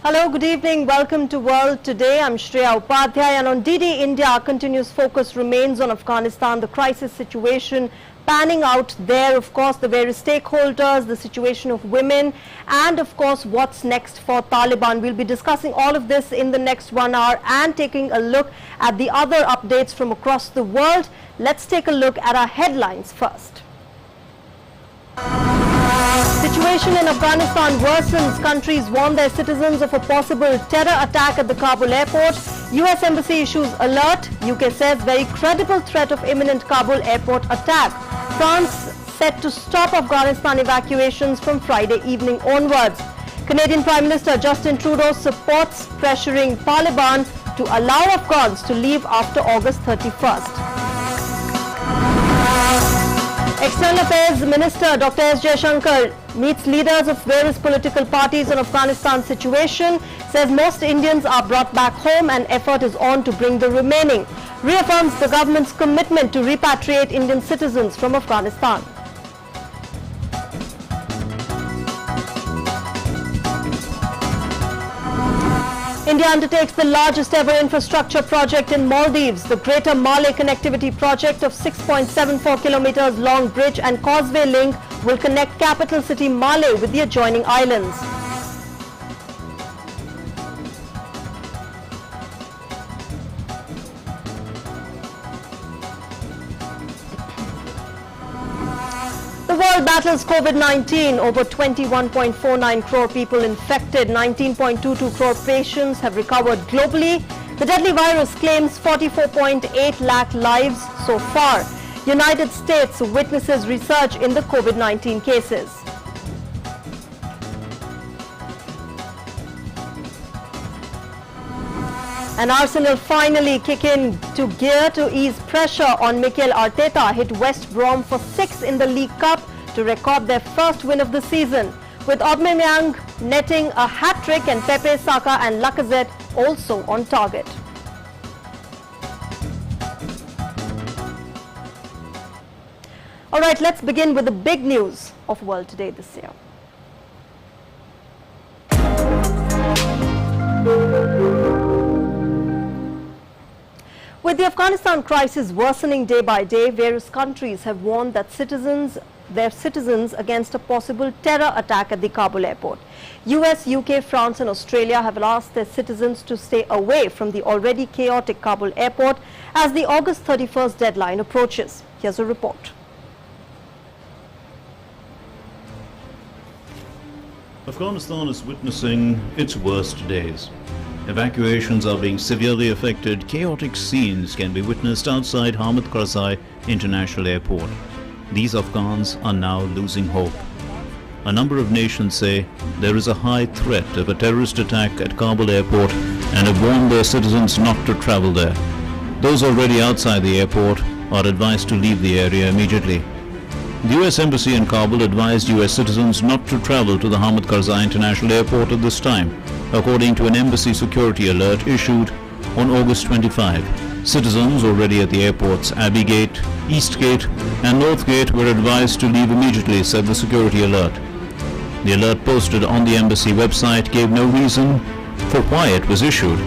Hello, good evening. Welcome to World Today. I'm Shreya Upadhyay, and on DD India, our continuous focus remains on Afghanistan, the crisis situation panning out there, of course, the various stakeholders, the situation of women, and of course, what's next for Taliban. We'll be discussing all of this in the next 1 hour and taking a look at the other updates from across the world. Let's take a look at our headlines first. Situation in Afghanistan worsens. Countries warn their citizens of a possible terror attack at the Kabul airport. US Embassy issues alert. UK says very credible threat of imminent Kabul airport attack. France set to stop Afghanistan evacuations from Friday evening onwards. Canadian Prime Minister Justin Trudeau supports pressuring Taliban to allow Afghans to leave after August 31st. External Affairs Minister Dr. S. Jaishankar meets leaders of various political parties on Afghanistan situation, says most Indians are brought back home and effort is on to bring the remaining. Reaffirms the government's commitment to repatriate Indian citizens from Afghanistan. India undertakes the largest ever infrastructure project in Maldives. The Greater Malé Connectivity Project of 6.74 kilometers long bridge and causeway link will connect capital city Malé with the adjoining islands. The world battles COVID-19. Over 21.49 crore people infected. 19.22 crore patients have recovered globally. The deadly virus claims 44.8 lakh lives so far. United States witnesses resurge in the COVID-19 cases. And Arsenal finally kick into gear to ease pressure on Mikel Arteta, hit West Brom for 6 in the League Cup to record their first win of the season, with Aubameyang netting a hat-trick and Pepe, Saka and Lacazette also on target. All right, let's begin with the big news of World Today this year. With the Afghanistan crisis worsening day by day, various countries have warned that their citizens against a possible terror attack at the Kabul airport. US, UK, France and Australia have asked their citizens to stay away from the already chaotic Kabul airport as the August 31st deadline approaches. Here's a report. Afghanistan is witnessing its worst days. Evacuations are being severely affected. Chaotic scenes can be witnessed outside Hamid Karzai International Airport. These Afghans are now losing hope. A number of nations say there is a high threat of a terrorist attack at Kabul Airport and have warned their citizens not to travel there. Those already outside the airport are advised to leave the area immediately. The US Embassy in Kabul advised US citizens not to travel to the Hamid Karzai International Airport at this time, according to an embassy security alert issued on August 25. Citizens already at the airport's Abbey Gate, East Gate and North Gate were advised to leave immediately, said the security alert. The alert posted on the embassy website gave no reason for why it was issued.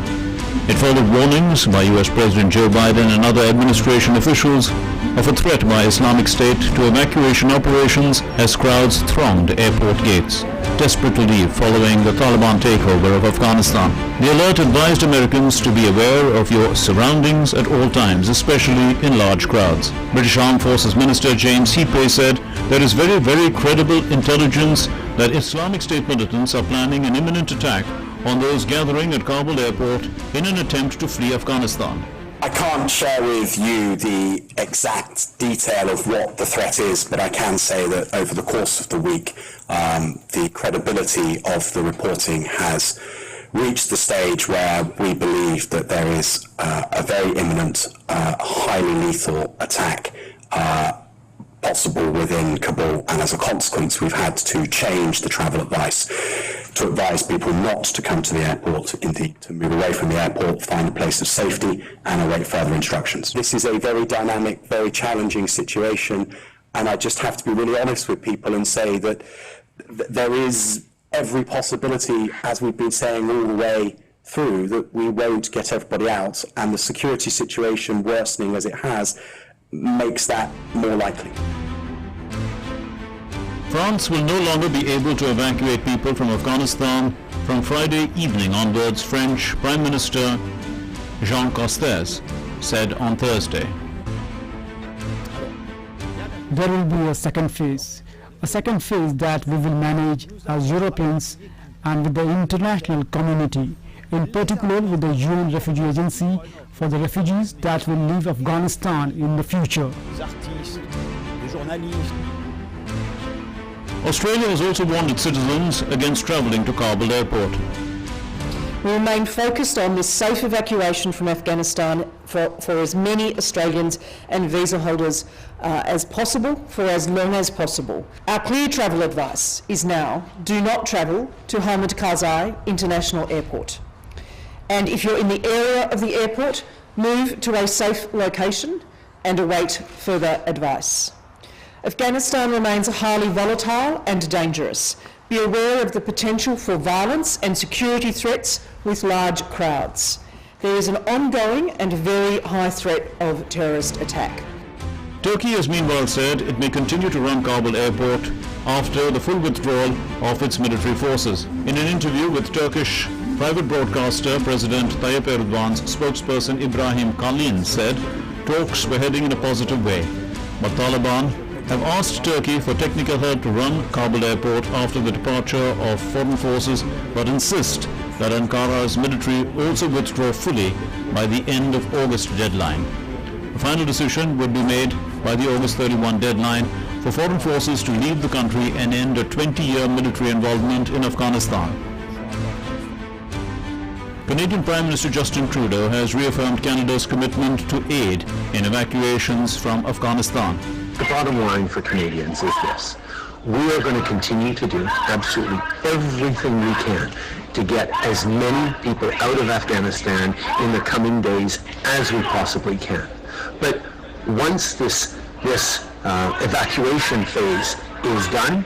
It followed warnings by US President Joe Biden and other administration officials of a threat by Islamic State to evacuation operations as crowds thronged airport gates, desperate to leave following the Taliban takeover of Afghanistan. The alert advised Americans to be aware of your surroundings at all times, especially in large crowds. British Armed Forces Minister James Heappey said there is very credible intelligence that Islamic State militants are planning an imminent attack on those gathering at Kabul airport in an attempt to flee Afghanistan. I can't share with you the exact detail of what the threat is, but I can say that over the course of the week, the credibility of the reporting has reached the stage where we believe that there is a very imminent, highly lethal attack possible within Kabul, and as a consequence we've had to change the travel advice to advise people not to come to the airport, indeed to move away from the airport, find a place of safety and await further instructions. This is a very dynamic, very challenging situation, and I just have to be really honest with people and say that there is every possibility, as we've been saying all the way through, that we won't get everybody out, and the security situation worsening as it has makes that more likely. France will no longer be able to evacuate people from Afghanistan from Friday evening onwards, French Prime Minister Jean Castex said on Thursday. There will be a second phase that we will manage as Europeans and with the international community, in particular with the UN Refugee Agency for the refugees that will leave Afghanistan in the future. Australia has also warned its citizens against travelling to Kabul Airport. We remain focused on the safe evacuation from Afghanistan for as many Australians and visa holders as possible, for as long as possible. Our clear travel advice is now, do not travel to Hamid Karzai International Airport. And if you're in the area of the airport, move to a safe location and await further advice. Afghanistan remains highly volatile and dangerous. Be aware of the potential for violence and security threats with large crowds. There is an ongoing and very high threat of terrorist attack. Turkey has meanwhile said it may continue to run Kabul Airport after the full withdrawal of its military forces. In an interview with Turkish private broadcaster President Tayyip Erdogan's spokesperson Ibrahim Kalin said talks were heading in a positive way. But Taliban have asked Turkey for technical help to run Kabul Airport after the departure of foreign forces, but insist that Ankara's military also withdraw fully by the end of August deadline. A final decision would be made by the August 31 deadline for foreign forces to leave the country and end a 20-year military involvement in Afghanistan. Canadian Prime Minister Justin Trudeau has reaffirmed Canada's commitment to aid in evacuations from Afghanistan. The bottom line for Canadians is this. We are going to continue to do absolutely everything we can to get as many people out of Afghanistan in the coming days as we possibly can. But once this evacuation phase is done,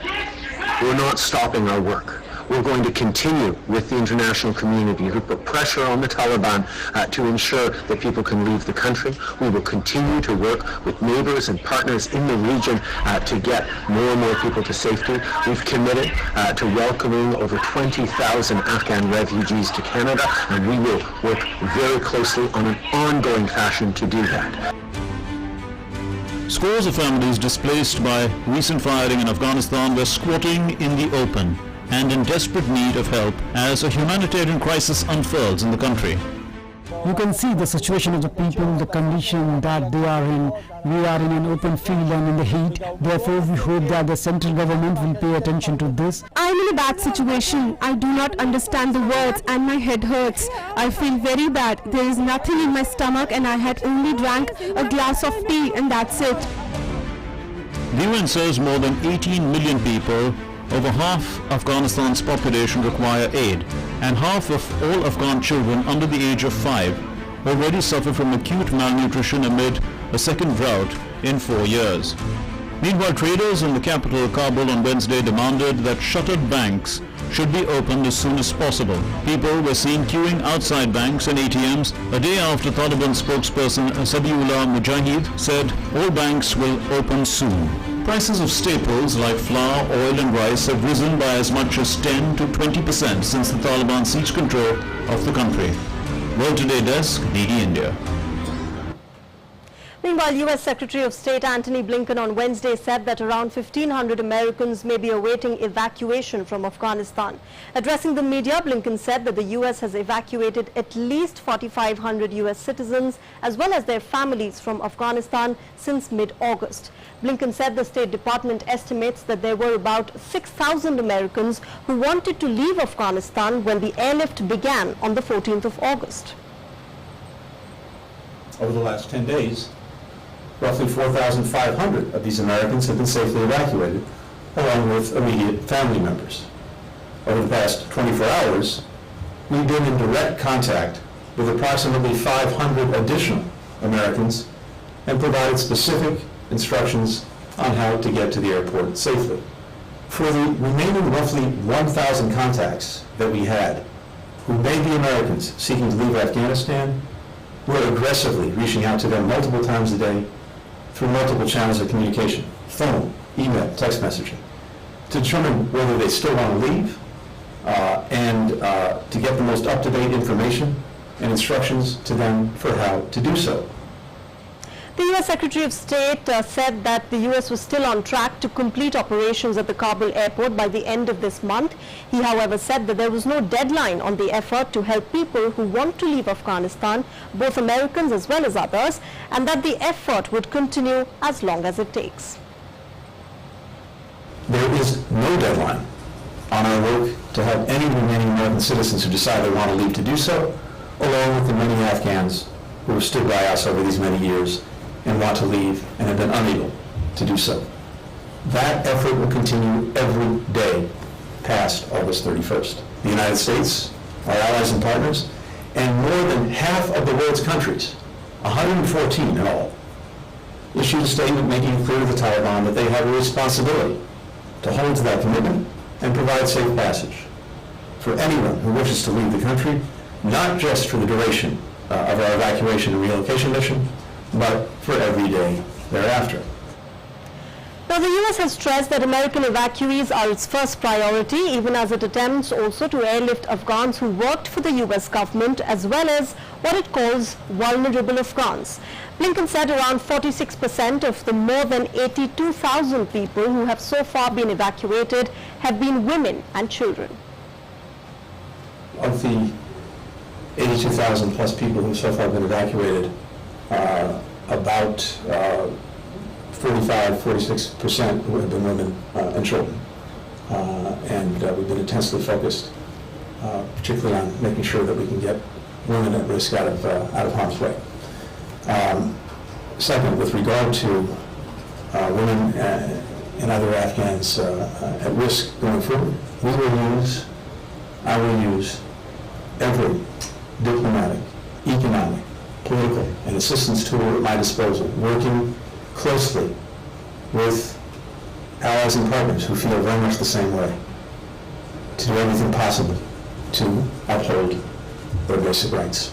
we're not stopping our work. We're going to continue with the international community to put pressure on the Taliban to ensure that people can leave the country. We will continue to work with neighbors and partners in the region to get more and more people to safety. We've committed to welcoming over 20,000 Afghan refugees to Canada, and we will work very closely on an ongoing fashion to do that. Scores of families displaced by recent firing in Afghanistan were squatting in the open and in desperate need of help as a humanitarian crisis unfurls in the country. You can see the situation of the people, the condition that they are in. We are in an open field and in the heat. Therefore, we hope that the central government will pay attention to this. I'm in a bad situation. I do not understand the words and my head hurts. I feel very bad. There is nothing in my stomach and I had only drank a glass of tea and that's it. The UN says more than 18 million people, over half Afghanistan's population, require aid, and half of all Afghan children under the age of 5 already suffer from acute malnutrition amid a second drought in 4 years. Meanwhile, traders in the capital, Kabul, on Wednesday demanded that shuttered banks should be opened as soon as possible. People were seen queuing outside banks and ATMs a day after Taliban spokesperson Sabiullah Mujahid said all banks will open soon. Prices of staples like flour, oil and rice have risen by as much as 10 to 20% since the Taliban seized control of the country. World Today Desk, DD India. Meanwhile, U.S. Secretary of State Antony Blinken on Wednesday said that around 1,500 Americans may be awaiting evacuation from Afghanistan. Addressing the media, Blinken said that the U.S. has evacuated at least 4,500 U.S. citizens as well as their families from Afghanistan since mid-August. Blinken said the State Department estimates that there were about 6,000 Americans who wanted to leave Afghanistan when the airlift began on the 14th of August. Over the last 10 days, roughly 4,500 of these Americans have been safely evacuated, along with immediate family members. Over the past 24 hours, we've been in direct contact with approximately 500 additional Americans and provided specific instructions on how to get to the airport safely. For the remaining roughly 1,000 contacts that we had, who may be Americans seeking to leave Afghanistan, we're aggressively reaching out to them multiple times a day through multiple channels of communication, phone, email, text messaging, to determine whether they still want to leave and to get the most up-to-date information and instructions to them for how to do so. The U.S. Secretary of State said that the U.S. was still on track to complete operations at the Kabul Airport by the end of this month. He, however, said that there was no deadline on the effort to help people who want to leave Afghanistan, both Americans as well as others, and that the effort would continue as long as it takes. There is no deadline on our work to help any remaining American citizens who decide they want to leave to do so, along with the many Afghans who have stood by us over these many years and want to leave and have been unable to do so. That effort will continue every day past August 31st. The United States, our allies and partners, and more than half of the world's countries, 114 in all, issued a statement making it clear to the Taliban that they have a responsibility to hold to that commitment and provide safe passage for anyone who wishes to leave the country, not just for the duration of our evacuation and relocation mission, but for every day thereafter. Now, the U.S. has stressed that American evacuees are its first priority, even as it attempts also to airlift Afghans who worked for the U.S. government, as well as what it calls vulnerable Afghans. Blinken said around 46% of the more than 82,000 people who have so far been evacuated have been women and children. Of the 82,000 plus people who have so far been evacuated, about 45–46% who have been women and children. And we've been intensely focused, particularly on making sure that we can get women at risk out of harm's way. Second, with regard to women and other Afghans at risk going forward, I will use every diplomatic, economic, political, and assistance tool at my disposal, working closely with allies and partners who feel very much the same way, to do everything possible to uphold their basic rights.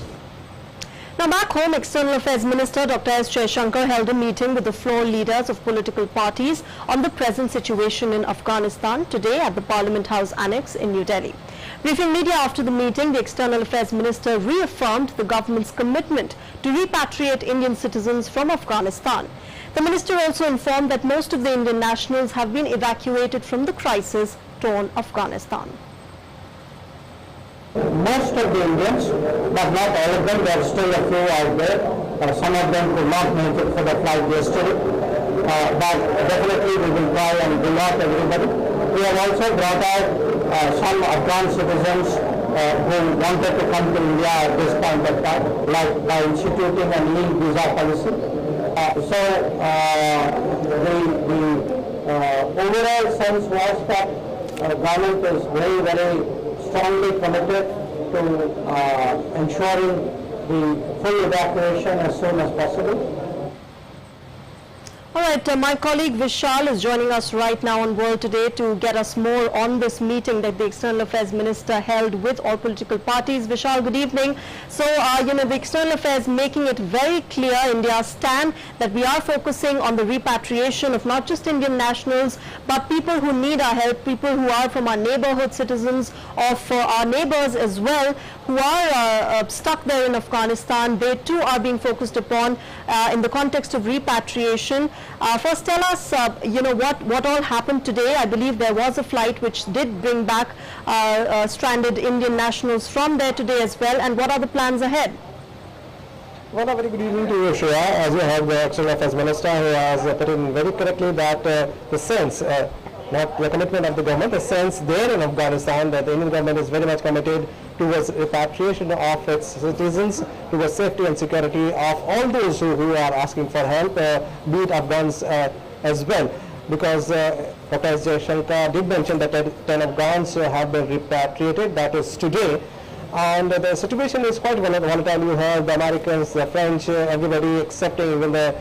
Now, back home, External Affairs Minister Dr. S. Jaishankar held a meeting with the floor leaders of political parties on the present situation in Afghanistan today at the Parliament House Annex in New Delhi. Briefing media after the meeting, the External Affairs Minister reaffirmed the government's commitment to repatriate Indian citizens from Afghanistan. The minister also informed that most of the Indian nationals have been evacuated from the crisis-torn Afghanistan. Most of the Indians, but not all of them, there are still a few out there. Some of them could not make it for the flight yesterday. But definitely we will try and bring out everybody. We have also brought out some Afghan citizens who wanted to come to India at this point of time, like by instituting a leave visa policy. The overall sense was that government is very, very strongly committed to ensuring the full evacuation as soon as possible. All right, my colleague Vishal is joining us right now on World Today to get us more on this meeting that the External Affairs Minister held with all political parties. Vishal, good evening. So, the External Affairs making it very clear, India's stand, that we are focusing on the repatriation of not just Indian nationals, but people who need our help, people who are from our neighborhood citizens, of our neighbors as well, who are stuck there in Afghanistan. They too are being focused upon in the context of repatriation. First, tell us, what all happened today. I believe there was a flight which did bring back stranded Indian nationals from there today as well. And what are the plans ahead? Well, a very good evening to you, Shreya. As you have the External Affairs Minister who has put in very correctly that the sense, not the commitment of the government, the sense there in Afghanistan that the Indian government is very much committed towards repatriation of its citizens, towards safety and security of all those who are asking for help, be it Afghans as well. Because Dr. S. Jaishankar did mention that 10 Afghans have been repatriated, that is today. And the situation is quite volatile. You have the Americans, the French, everybody accepting, even the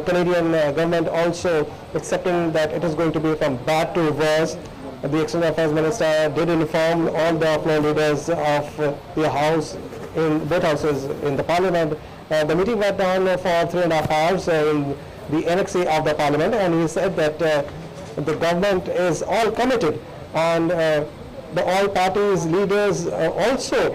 Canadian government also accepting that it is going to be from bad to worse. the External Affairs Minister did inform all the floor leaders of the House, in both houses in the Parliament. The meeting went on for 3.5 hours in the annexee of the Parliament, and he said that the government is all committed, and the all parties leaders also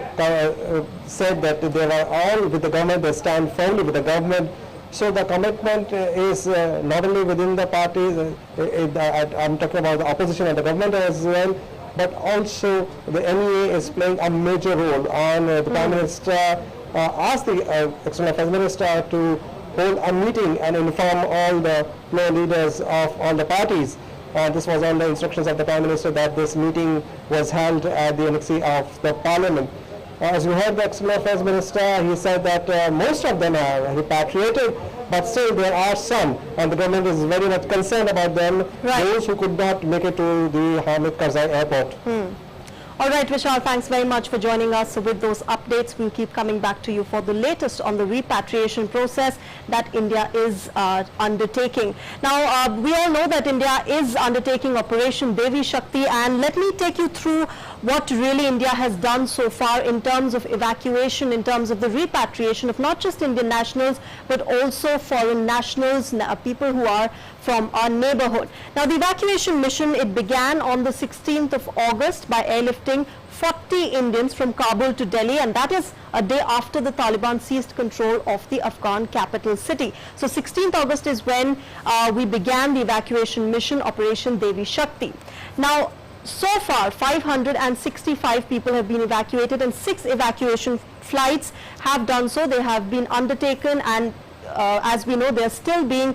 said that they were all with the government, they stand firmly with the government. So the commitment is not only within the parties, I'm talking about the opposition and the government as well, but also the MEA is playing a major role. And the Prime Minister asked the External Affairs Minister to hold a meeting and inform all the floor leaders of all the parties. This was on the instructions of the Prime Minister that this meeting was held at the annexee of the Parliament. As we heard the External Affairs Minister, he said that most of them are repatriated, but still there are some, and the government is very much concerned about them, those who could not make it to the Hamid Karzai airport. All right, Vishal, thanks very much for joining us with those updates. We'll keep coming back to you for the latest on the repatriation process that India is undertaking. Now, we all know that India is undertaking Operation Devi Shakti, and let me take you through what really India has done so far in terms of evacuation, in terms of the repatriation of not just Indian nationals, but also foreign nationals, people who are from our neighborhood. Now, the evacuation mission, it began on the 16th of August by airlifting 40 Indians from Kabul to Delhi, and that is a day after the Taliban seized control of the Afghan capital city. So 16th August is when we began the evacuation mission, Operation Devi Shakti. Now, so far 565 people have been evacuated, and 6 evacuation flights have done so. They have been undertaken, and as we know, they are still being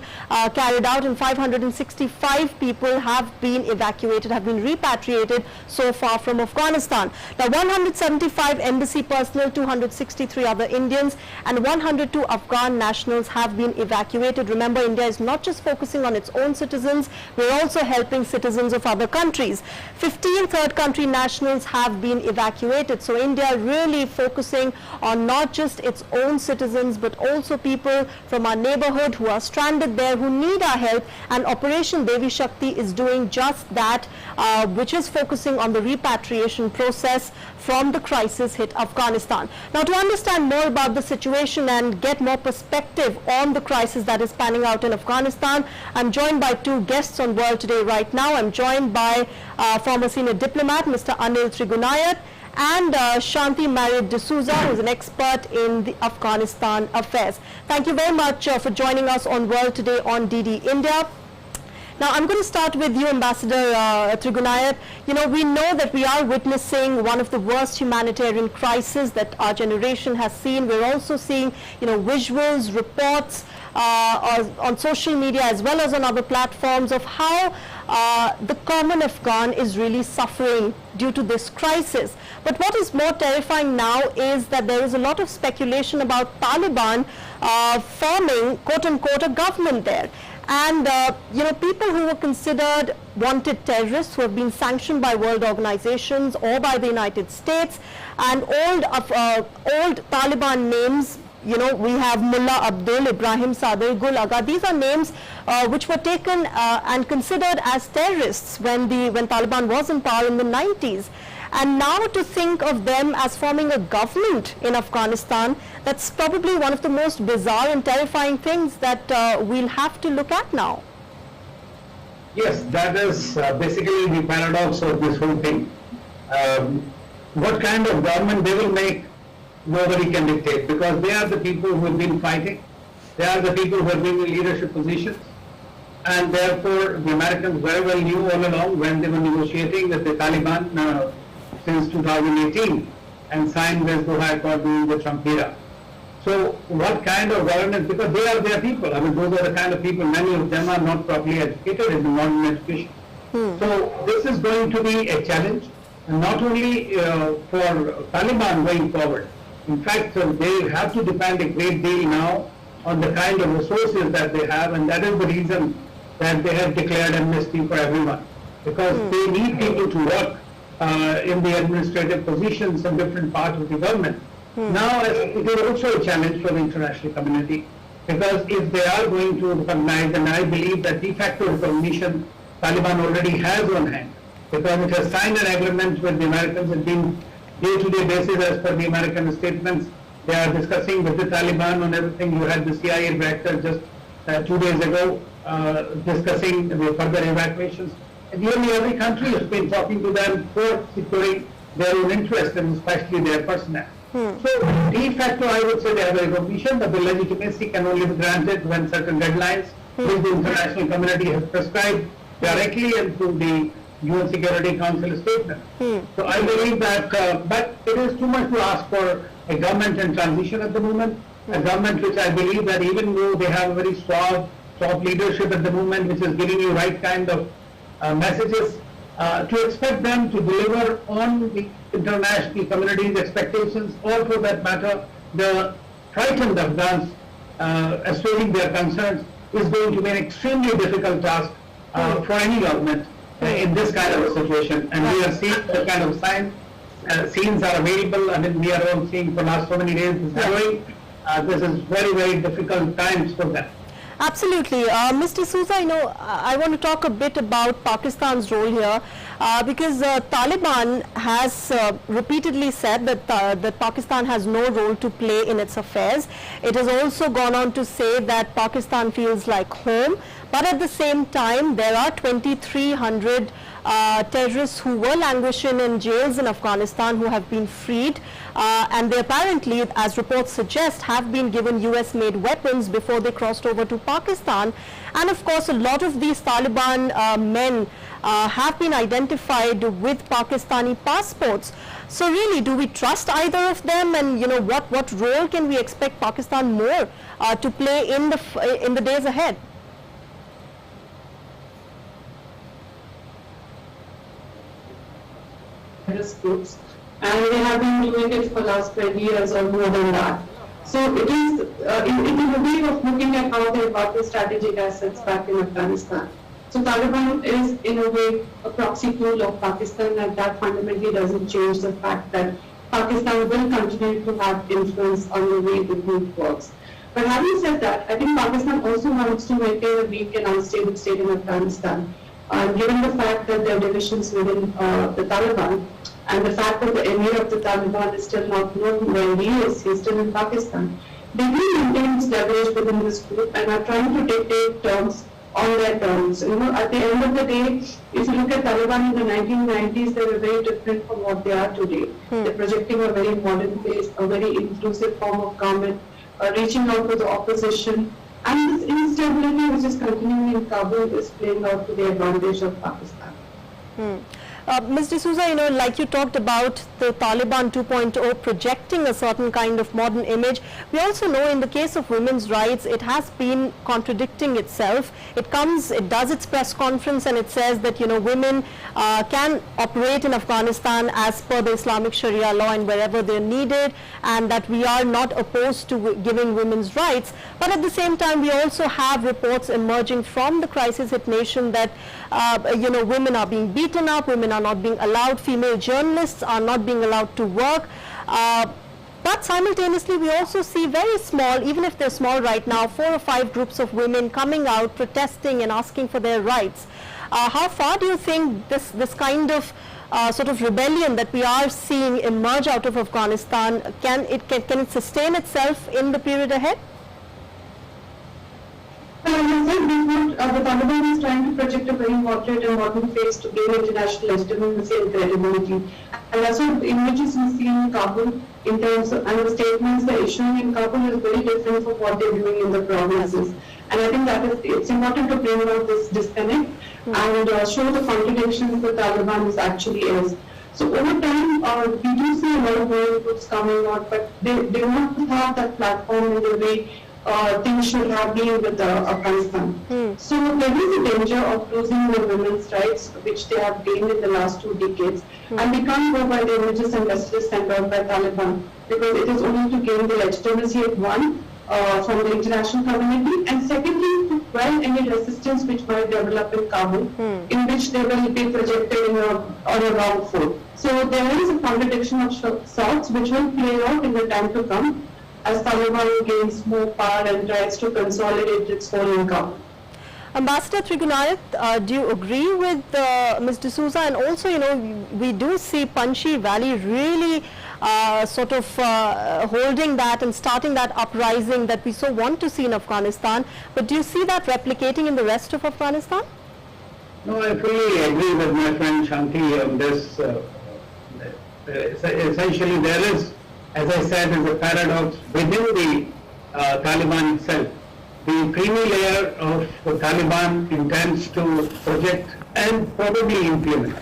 carried out, and 565 people have been evacuated, have been repatriated so far from Afghanistan. Now, 175 embassy personnel, 263 other Indians, and 102 Afghan nationals have been evacuated. Remember, India is not just focusing on its own citizens, we're also helping citizens of other countries. 15 third country nationals have been evacuated. So India really focusing on not just its own citizens, but also people from our neighborhood who are stranded there, who need our help, and Operation Devi Shakti is doing just that, which is focusing on the repatriation process from the crisis hit Afghanistan. Now, to understand more about the situation and get more perspective on the crisis that is panning out in Afghanistan, I'm joined by 2 guests on World Today right now. I'm joined by former senior diplomat, Mr. Anil Trigunayat, and Shanti Marid D'Souza, who is an expert in the Afghanistan affairs. Thank you very much for joining us on World Today on DD India. Now, I'm going to start with you, Ambassador Trigunayat. You know, we know that we are witnessing one of the worst humanitarian crises that our generation has seen. We're also seeing, you know, visuals, reports on social media as well as on other platforms of how the common Afghan is really suffering due to this crisis. But what is more terrifying now is that there is a lot of speculation about Taliban forming, quote-unquote, a government there. And, you know, people who were considered wanted terrorists, who have been sanctioned by world organizations or by the United States, and old Taliban names. You know, we have Mullah Abdul, Ibrahim Sadr, Gul Agha. These are names which were taken and considered as terrorists when Taliban was in power in the 90s. And now to think of them as forming a government in Afghanistan, that's probably one of the most bizarre and terrifying things that we'll have to look at now. Yes, that is basically the paradox of this whole thing. What kind of government they will make, nobody can dictate, because they are the people who have been fighting, they are the people who have been in leadership positions, and therefore the Americans very well knew all along when they were negotiating with the Taliban since 2018 and signed this Doha Accord during the Trump era. So what kind of government, because they are their people, I mean those are the kind of people, many of them are not properly educated in the modern education. So this is going to be a challenge, and not only for Taliban going forward. In fact, they have to depend a great deal now on the kind of resources that they have, and that is the reason that they have declared amnesty for everyone, because they need people to work in the administrative positions in different parts of the government. Now, it is also a challenge for the international community, because if they are going to recognize, and I believe that de facto recognition Taliban already has on hand, because it has signed an agreement with the Americans. It's been day-to-day basis as per the American statements. They are discussing with the Taliban on everything. You had the CIA director just 2 days ago discussing the further evacuations. And nearly every country has been talking to them for securing their own interest and especially their personnel. So de facto, I would say they have a recognition that the legitimacy can only be granted when certain deadlines which the international community has prescribed directly and through the UN Security Council statement. So I believe that, but it is too much to ask for a government in transition at the moment, a government which I believe that even though they have a very strong leadership at the moment, which is giving you right kind of messages, to expect them to deliver on the international community's expectations, or for that matter, the frightened Afghans assuaging their concerns, is going to be an extremely difficult task for any government in this kind of a situation. And we are seeing the kind of scenes are available. I mean, we are all seeing for last so many days this happening. This is very, very difficult times for them. Absolutely. Mr. Souza, I want to talk a bit about Pakistan's role here because Taliban has repeatedly said that, that Pakistan has no role to play in its affairs. It has also gone on to say that Pakistan feels like home, but at the same time there are 2,300 terrorists who were languishing in jails in Afghanistan who have been freed, and they apparently, as reports suggest, have been given US-made weapons before they crossed over to Pakistan. And of course, a lot of these Taliban men have been identified with Pakistani passports. So really, do we trust either of them? And what role can we expect Pakistan more to play in the days ahead? Groups, and they have been doing it for the last 20 years or more than that. So it is a way of looking at how they bought the strategic assets back in Afghanistan. So Taliban is in a way a proxy tool of Pakistan, and that fundamentally doesn't change the fact that Pakistan will continue to have influence on the way the group works. But having said that, I think Pakistan also wants to maintain a weak and unstable state in Afghanistan. Given the fact that there are divisions within the Taliban, and the fact that the emir of the Taliban is still not known where he is, he's still in Pakistan, they will maintain its leverage within this group and are trying to dictate terms on their terms. At the end of the day, if you look at Taliban in the 1990s, they were very different from what they are today. They're projecting a very modern face, a very inclusive form of government, reaching out to the opposition. And this instability which is continuing in Kabul is playing out to the advantage of Pakistan. Ms. D'Souza, like you talked about the Taliban 2.0 projecting a certain kind of modern image, we also know in the case of women's rights, it has been contradicting itself. It does its press conference and it says that, women can operate in Afghanistan as per the Islamic Sharia law and wherever they're needed, and that we are not opposed to giving women's rights. But at the same time, we also have reports emerging from the crisis-hit nation that, women are being beaten up, women are not being allowed, female journalists are not being allowed to work. But simultaneously, we also see very small, even if they're small right now, 4 or 5 groups of women coming out, protesting and asking for their rights. How far do you think this kind of sort of rebellion that we are seeing emerge out of Afghanistan, can it sustain itself in the period ahead? The Taliban is trying to project a very moderate and modern face to gain international legitimacy and credibility. And that's what the images we see in Kabul in terms of, and the statements they're issuing in Kabul is very different from what they're doing in the provinces. And I think that it's important to bring out this disconnect and show the contradictions the Taliban actually is. So over time, we do see a lot of women groups coming out, but they want to have that platform in the way things should have been with Afghanistan. So there is a danger of losing the women's rights, which they have gained in the last 2 decades. And we can't go by the images and messages sent out by Taliban, because it is only to gain the legitimacy of one, from the international community, and secondly, to quell any resistance which might develop in Kabul, in which they will be projected on a wrong foot. So there is a contradiction of sorts which will play out in the time to come, as Taliban gains more power and tries to consolidate its hold in Kabul. Ambassador Trigunath, do you agree with Ms. D'Souza? And also, you know, we do see Panjshir Valley really holding that and starting that uprising that we so want to see in Afghanistan. But do you see that replicating in the rest of Afghanistan? No, I fully agree with my friend Shanti on this. Essentially, there is, as I said, is a paradox within the Taliban itself. The creamy layer of the Taliban intends to project and probably implement.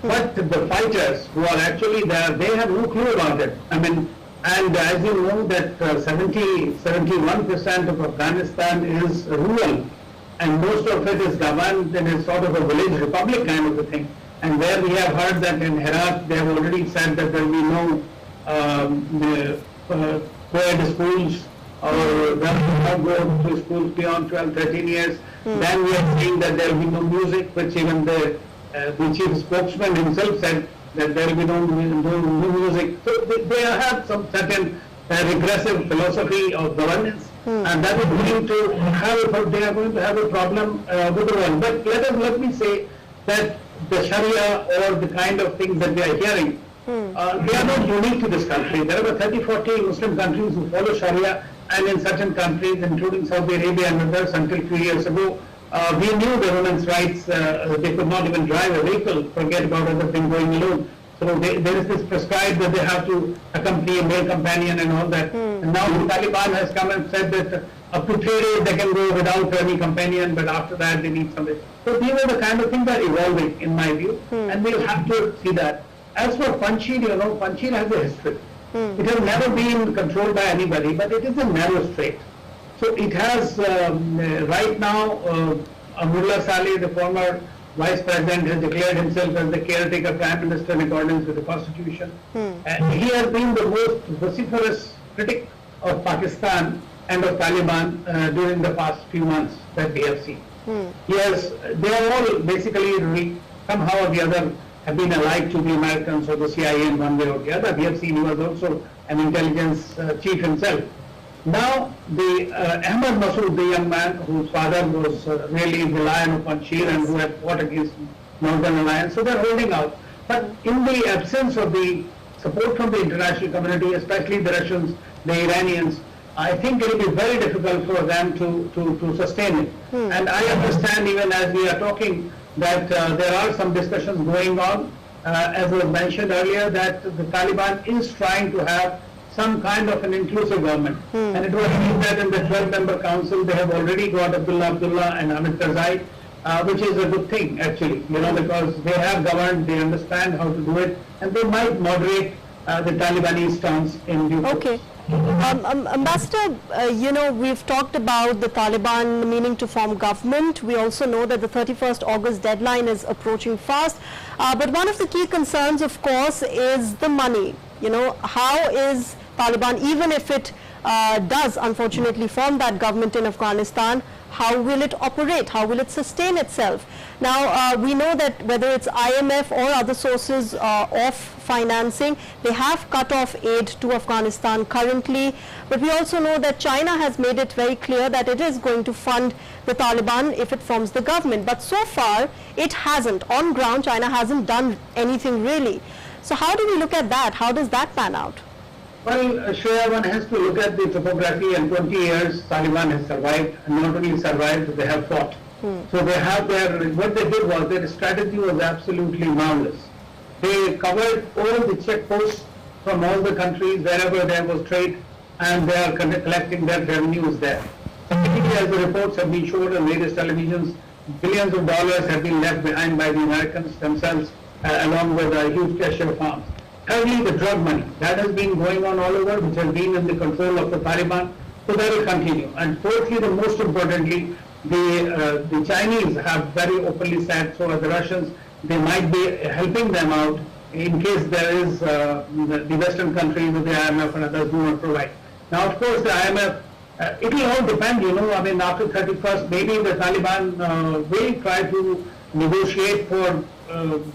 But the fighters who are actually there, they have no clue about it. I mean, and as you know that 71% of Afghanistan is rural, and most of it is governed in a sort of a village republic kind of a thing. And where we have heard that in Herat, they have already said that there will be no co-ed schools, or they will not go to schools beyond 12, 13 years. Then we are seeing that there will be no music, which even the chief spokesman himself said that there will be no music. So they have some certain regressive philosophy of governance, and that is going to have they are going to have a problem with the world. But let me say that the Sharia or the kind of things that we are hearing, they are not unique to this country. There are 30-40 Muslim countries who follow Sharia, and in certain countries, including Saudi Arabia and others, until a few years ago, we knew the women's rights. They could not even drive a vehicle, forget about other things going alone. So there is this prescribed that they have to accompany a male companion and all that. And now the Taliban has come and said that up to 3 days they can go without any companion, but after that they need somebody. So these are the kind of things that are evolving, in my view, and we'll have to see that. As for Panjshir, you know, Panjshir has a history. It has never been controlled by anybody, but it is a narrow strait. So it has, right now, Mullah Saleh, the former Vice President, has declared himself as the caretaker Prime Minister in accordance with the Constitution. And he has been the most vociferous critic of Pakistan and of Taliban during the past few months that we have seen. Yes, they are all basically somehow or the other have been allied to the Americans or the CIA in one way or the other. We have seen he was also an intelligence chief himself. Now, the Ahmad Masood, the young man whose father was really the lion of Panjshir and who had fought against Northern Alliance, so they're holding out. But in the absence of the support from the international community, especially the Russians, the Iranians, I think it will be very difficult for them to sustain it. And I understand, even as we are talking, that there are some discussions going on, as was mentioned earlier, that the Taliban is trying to have some kind of an inclusive government. And it was seen that in the 12-member council, they have already got Abdullah and Hamid Karzai, which is a good thing, actually, you know, because they have governed, they understand how to do it, and they might moderate the Talibanese stance in due course. Okay. Ambassador, you know, we've talked about the Taliban meaning to form government. We also know that the 31st August deadline is approaching fast. But one of the key concerns, of course, is the money. You know, how is Taliban, even if it does unfortunately form that government in Afghanistan, how will it operate? How will it sustain itself? Now, we know that whether it's IMF or other sources of financing, they have cut off aid to Afghanistan currently. But we also know that China has made it very clear that it is going to fund the Taliban if it forms the government. But so far, it hasn't. On ground, China hasn't done anything really. So how do we look at that? How does that pan out? Well, Shreya, one has to look at the topography, and 20 years Taliban has survived, and not only survived, they have fought. So they have what they did was, their strategy was absolutely marvelous. They covered all the checkposts from all the countries, wherever there was trade, and they are collecting their revenues there. Particularly as the reports have been shown on various televisions, billions of dollars have been left behind by the Americans themselves, along with huge cashier farms. Thirdly, the drug money. That has been going on all over, which has been in the control of the Taliban, so that will continue. And fourthly, the most importantly, the Chinese have very openly said, so are the Russians, they might be helping them out in case there is the Western countries or the IMF and others do not provide. Now, of course, the IMF, it will all depend, you know, I mean, after 31st, maybe the Taliban will try to negotiate for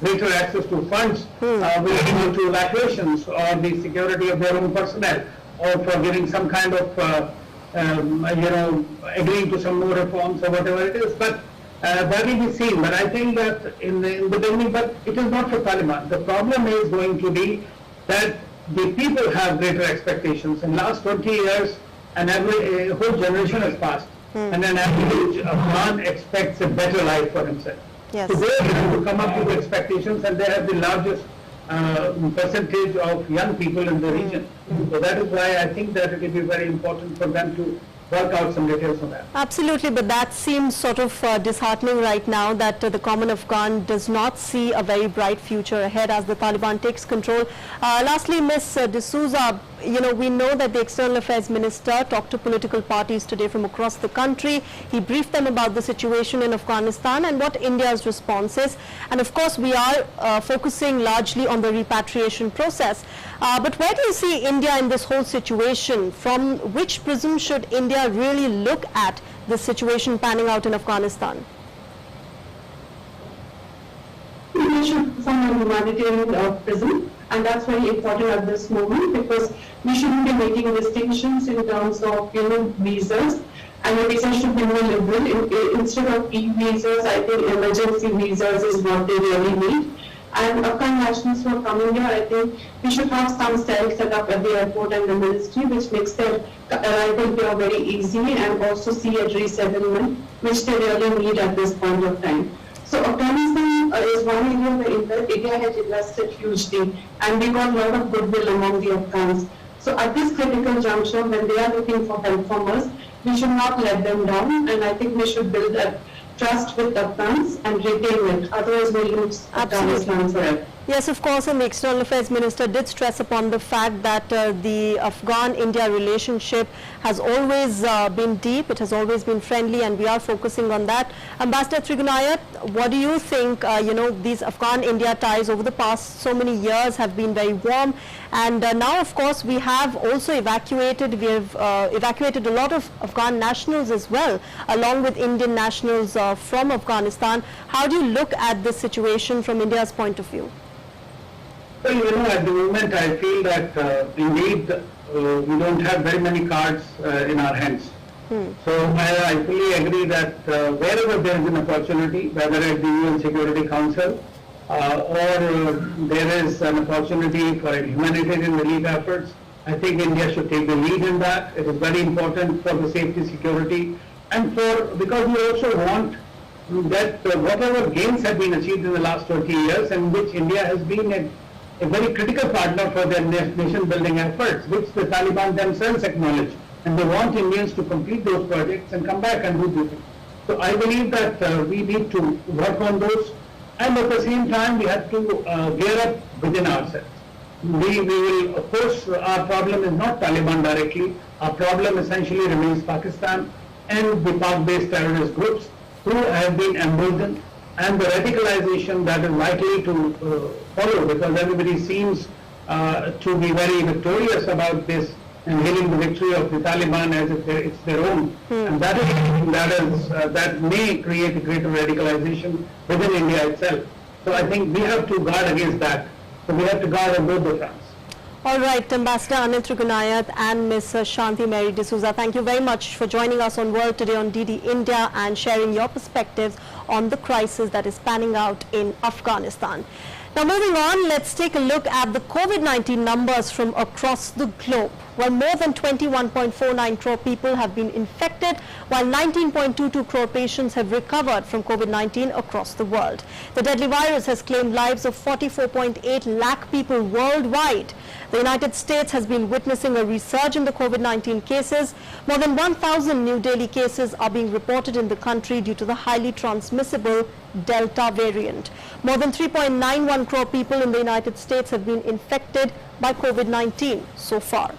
greater access to funds relating to evacuations or the security of their own personnel, or for giving some kind of, you know, agreeing to some more reforms or whatever it is. But that will be seen. But I think that in the beginning, but it is not for Taliban. The problem is going to be that the people have greater expectations. In last 20 years, a whole generation has passed, and an average Afghan expects a better life for himself. Yes. So they have to come up with expectations, and they have the largest percentage of young people in the region. So that is why I think that it will be very important for them to work out some details on that. Absolutely, but that seems sort of disheartening right now, that the common Afghan does not see a very bright future ahead as the Taliban takes control. Lastly, Ms. D'Souza, we know that the External Affairs Minister talked to political parties today from across the country. He briefed them about the situation in Afghanistan and what India's response is. And of course, we are focusing largely on the repatriation process. But where do you see India in this whole situation? From which prism should India really look at the situation panning out in Afghanistan? India should form a humanitarian prism, and that's very important at this moment, because we shouldn't be making distinctions in terms of visas, and the visas should be more liberal. Instead of e-visas, I think emergency visas is what they really need. And Afghan nationals who are coming here, I think we should have some cells set up at the airport and the ministry, which makes their arrival here very easy, and also see a resettlement, which they really need at this point of time. So Afghanistan is one area where India has invested hugely, and we got a lot of goodwill among the Afghans. So at this critical juncture, when they are looking for help from us, we should not let them down, and I think we should build a trust with Afghans and retain it. Otherwise, we lose Afghanistan forever. Yes, of course, and the External Affairs Minister did stress upon the fact that the Afghan-India relationship has always been deep, it has always been friendly, and we are focusing on that. Ambassador Trigunayat, what do you think, these Afghan-India ties over the past so many years have been very warm, and now, of course, we have also evacuated a lot of Afghan nationals as well, along with Indian nationals from Afghanistan. How do you look at this situation from India's point of view? Well, at the moment, I feel that indeed we don't have very many cards in our hands. So I fully agree that wherever there is an opportunity, whether at the UN Security Council or there is an opportunity for humanitarian relief efforts, I think India should take the lead in that. It is very important for the safety, security, and because we also want that whatever gains have been achieved in the last 20 years, and which India has been a very critical partner for their nation-building efforts, which the Taliban themselves acknowledge, and they want Indians to complete those projects and come back and do this. So I believe that we need to work on those, and at the same time we have to gear up within ourselves. We will, of course, our problem is not Taliban directly. Our problem essentially remains Pakistan and the Pak-based terrorist groups who have been emboldened, and the radicalization that is likely to follow, because everybody seems to be very victorious about this and hailing the victory of the Taliban as if it's their own. And that may create a greater radicalization within India itself. So I think we have to guard against that. So we have to guard on both the fronts. All right, Ambassador Anil Trigunayat and Ms. Shanti Mary D'Souza, thank you very much for joining us on World Today on DD India and sharing your perspectives on the crisis that is panning out in Afghanistan. Now moving on, let's take a look at the COVID-19 numbers from across the globe. Well, more than 21.49 crore people have been infected, while 19.22 crore patients have recovered from COVID-19 across the world. The deadly virus has claimed lives of 44.8 lakh people worldwide. The United States has been witnessing a resurgence in the COVID-19 cases. More than 1,000 new daily cases are being reported in the country due to the highly transmissible Delta variant. More than 3.91 crore people in the United States have been infected by COVID-19 so far.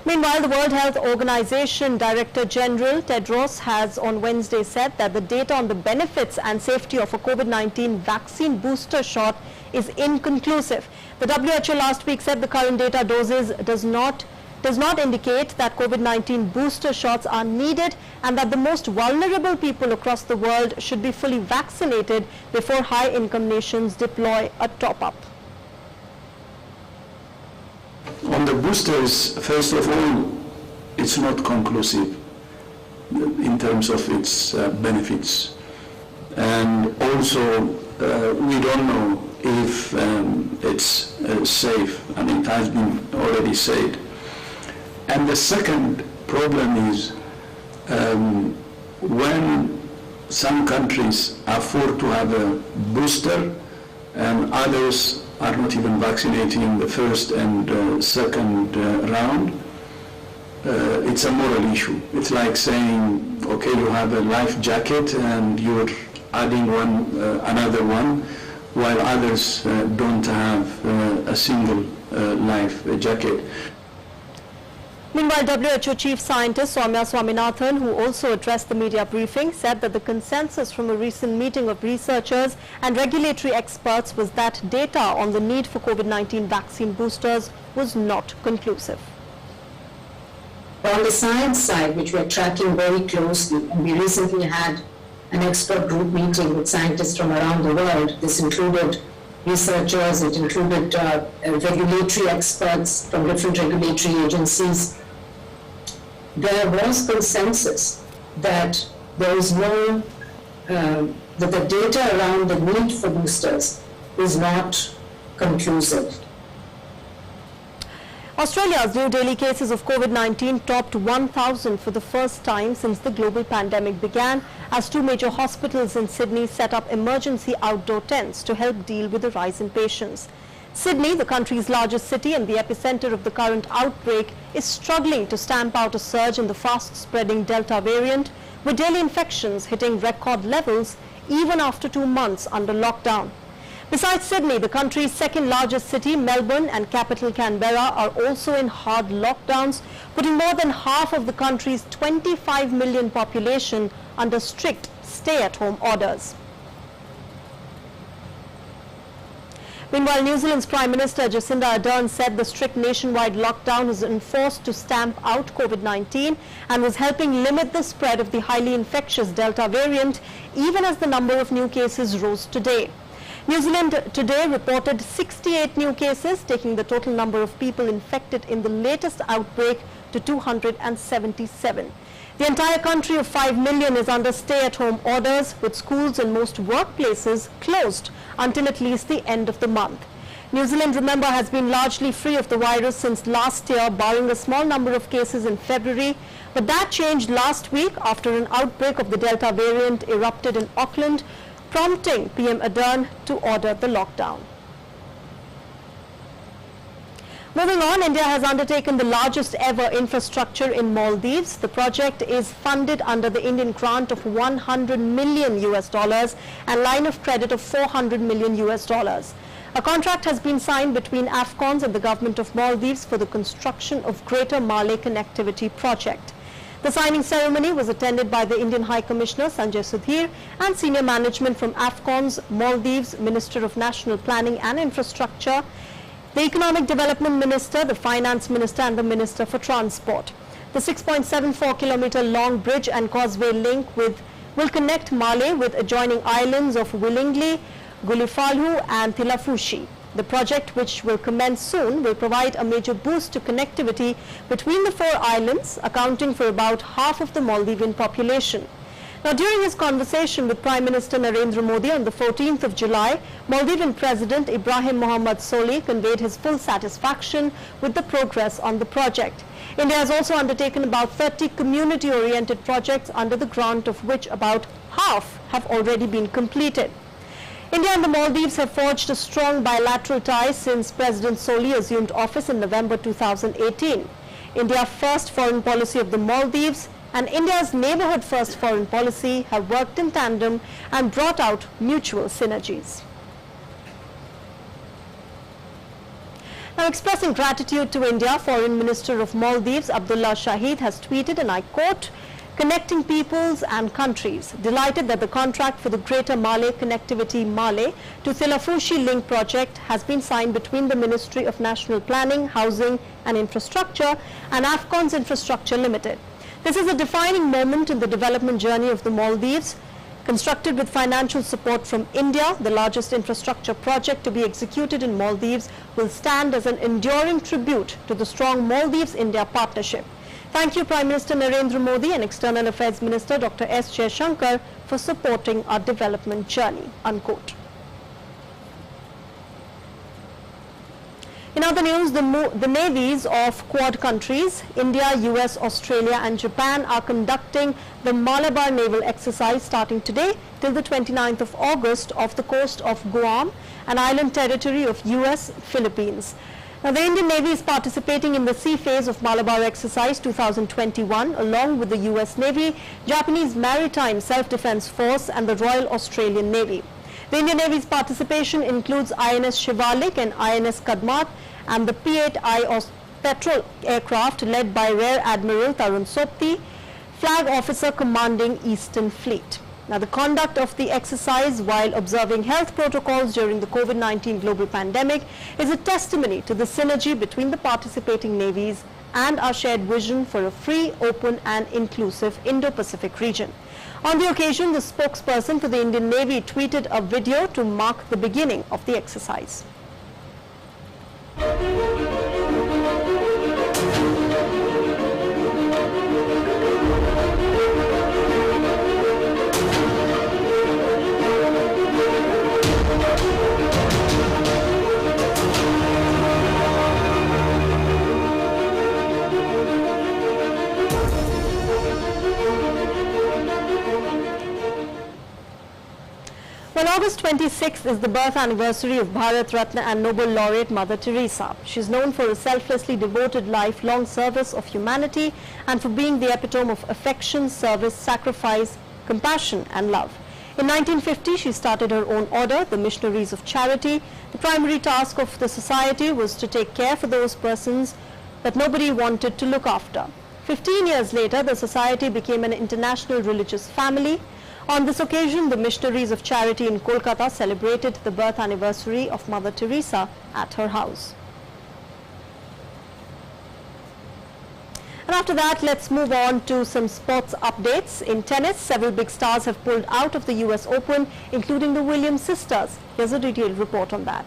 Meanwhile, the World Health Organization Director General Tedros has on Wednesday said that the data on the benefits and safety of a COVID-19 vaccine booster shot is inconclusive. The WHO last week said the current data doses does not indicate that COVID-19 booster shots are needed, and that the most vulnerable people across the world should be fully vaccinated before high-income nations deploy a top-up. On the boosters, first of all, it's not conclusive. in terms of its benefits. And also, we don't know if it's safe. I mean, it has been already said. And the second problem is when some countries afford to have a booster and others are not even vaccinating in the first and second round, it's a moral issue. It's like saying, okay, you have a life jacket and you're adding another one, while others don't have a single life jacket. Meanwhile, WHO Chief Scientist Soumya Swaminathan, who also addressed the media briefing, said that the consensus from a recent meeting of researchers and regulatory experts was that data on the need for COVID-19 vaccine boosters was not conclusive. On the science side, which we are tracking very closely, and we recently had an expert group meeting with scientists from around the world. This included researchers, it included regulatory experts from different regulatory agencies. There was consensus that there is no, that the data around the need for boosters is not conclusive. Australia's new daily cases of COVID-19 topped 1,000 for the first time since the global pandemic began, as two major hospitals in Sydney set up emergency outdoor tents to help deal with the rise in patients. Sydney, the country's largest city and the epicenter of the current outbreak, is struggling to stamp out a surge in the fast-spreading Delta variant, with daily infections hitting record levels even after 2 months under lockdown. Besides Sydney, the country's second largest city, Melbourne, and capital Canberra are also in hard lockdowns, putting more than half of the country's 25 million population under strict stay-at-home orders. Meanwhile, New Zealand's Prime Minister Jacinda Ardern said the strict nationwide lockdown was enforced to stamp out COVID-19 and was helping limit the spread of the highly infectious Delta variant, even as the number of new cases rose today. New Zealand today reported 68 new cases, taking the total number of people infected in the latest outbreak to 277. The entire country of 5 million is under stay-at-home orders, with schools and most workplaces closed until at least the end of the month. New Zealand, remember, has been largely free of the virus since last year, barring a small number of cases in February. But that changed last week after an outbreak of the Delta variant erupted in Auckland, prompting PM Ardern to order the lockdown. Moving on, India has undertaken the largest ever infrastructure in Maldives. The project is funded under the Indian grant of $100 million and line of credit of $400 million. A contract has been signed between Afghans and the government of Maldives for the construction of Greater Malay Connectivity Project. The signing ceremony was attended by the Indian High Commissioner Sanjay Sudhir and senior management from Afghans, Maldives, Minister of National Planning and Infrastructure, the Economic Development Minister, the Finance Minister and the Minister for Transport. The 6.74 kilometer long bridge and causeway link will connect Malé with adjoining islands of Willingli, Gulifalhu and Tilafushi. The project, which will commence soon, will provide a major boost to connectivity between the 4 islands, accounting for about half of the Maldivian population. Now, during his conversation with Prime Minister Narendra Modi on the 14th of July, Maldivian President Ibrahim Mohamed Solih conveyed his full satisfaction with the progress on the project. India has also undertaken about 30 community-oriented projects, under the grant of which about half have already been completed. India and the Maldives have forged a strong bilateral tie since President Solih assumed office in November 2018. India's first foreign policy of the Maldives and India's neighborhood first foreign policy have worked in tandem and brought out mutual synergies. Now, expressing gratitude to India, Foreign Minister of Maldives Abdullah Shahid has tweeted, and I quote, "Connecting peoples and countries. Delighted that the contract for the Greater Malay Connectivity Malay to Tilafushi Link project has been signed between the Ministry of National Planning, Housing and Infrastructure and Afghans Infrastructure Limited. This is a defining moment in the development journey of the Maldives. Constructed with financial support from India, the largest infrastructure project to be executed in Maldives will stand as an enduring tribute to the strong Maldives-India partnership. Thank you, Prime Minister Narendra Modi and External Affairs Minister Dr. S. Jaishankar for supporting our development journey, unquote. In other news, the navies of Quad countries, India, US, Australia and Japan are conducting the Malabar Naval Exercise starting today till the 29th of August off the coast of Guam, an island territory of US, Philippines. Now, the Indian Navy is participating in the sea phase of Malabar Exercise 2021 along with the US Navy, Japanese Maritime Self-Defense Force and the Royal Australian Navy. The Indian Navy's participation includes INS Shivalik and INS Kadmat and the P-8I petrol aircraft led by Rear Admiral Tarun Sopti, Flag Officer commanding Eastern Fleet. Now, the conduct of the exercise while observing health protocols during the COVID-19 global pandemic is a testimony to the synergy between the participating navies and our shared vision for a free, open and inclusive Indo-Pacific region. On the occasion, the spokesperson for the Indian Navy tweeted a video to mark the beginning of the exercise. Well, August 26th is the birth anniversary of Bharat Ratna and Nobel laureate Mother Teresa. She is known for a selflessly devoted lifelong service of humanity and for being the epitome of affection, service, sacrifice, compassion and love. In 1950, she started her own order, the Missionaries of Charity. The primary task of the society was to take care for those persons that nobody wanted to look after. 15 years later, the society became an international religious family. On this occasion, the Missionaries of Charity in Kolkata celebrated the birth anniversary of Mother Teresa at her house. And after that, let's move on to some sports updates. In tennis, several big stars have pulled out of the US Open, including the Williams sisters. Here's a detailed report on that.